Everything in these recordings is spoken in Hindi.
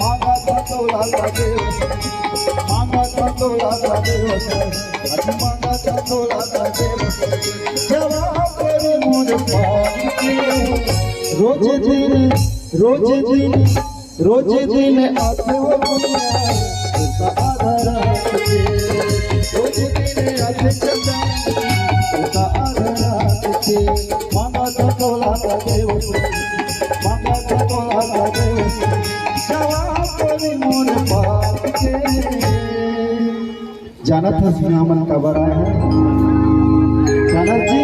मांगा तोला देव मांगा तोला देव मांगा तोला देव जवाब करे मोर पानी रोज दिन आते वो आधार रोज दिन आते चंदा मांगा तोला देव मांगा तोला देव जवाब करे मोर पानी जाना था सुनामन का बड़ा है जाना जी।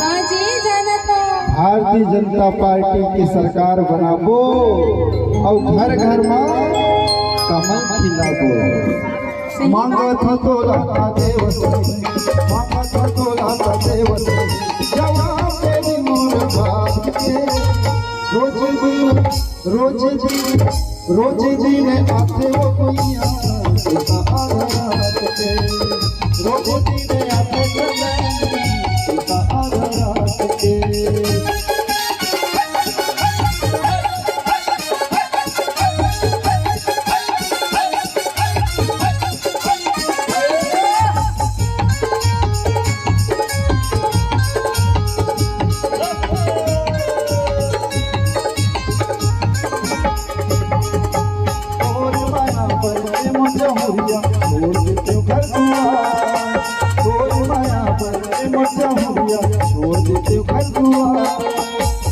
हाँ जी जाना था। भारतीय जनता पार्टी की सरकार बनाबो और घर घर में कमल खिलाबो मांगा था तो लाता देव मांगा था तो लाता देव जवाब तेरी मोर बात के रोज दिन आते वो कोइया रोज दिन आते छोड़ देते घर दुआ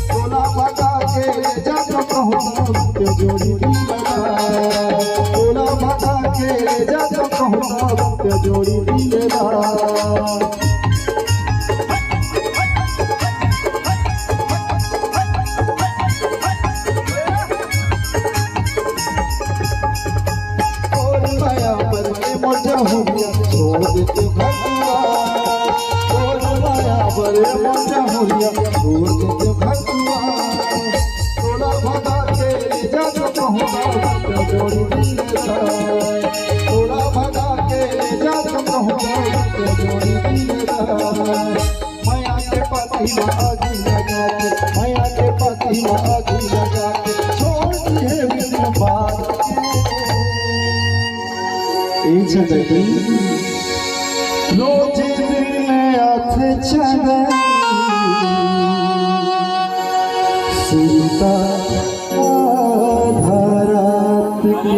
तोला भगा के जा कहूँ तो जोड़ी तोला भगा के जा कहूँ तो जोड़ी और माया पर मोजा हो गया छोड़ देते घर दुआ बड़े मजा हो गया छोड़ देते घर दुआ तोला भगा के जा कहूँगा तो जोड़ी तोला भगा के जा कहूँगा तो जोड़ी माया के पति में आगी लगा के माया के पति में आगी लगा के छोड़ दिए बिन बात रोज दिन आते चले सुनता आधारात की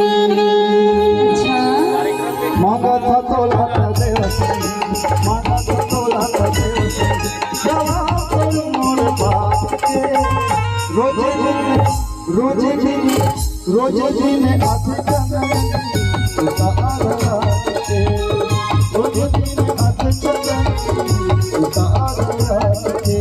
मांगा था तो लाता देव मांगा था तो लाता देव जवाब मोर बात के रोज दिन आते चले सुनता आधारात के रोज दिन आते चले सुनता आधारात के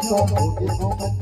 Thank you.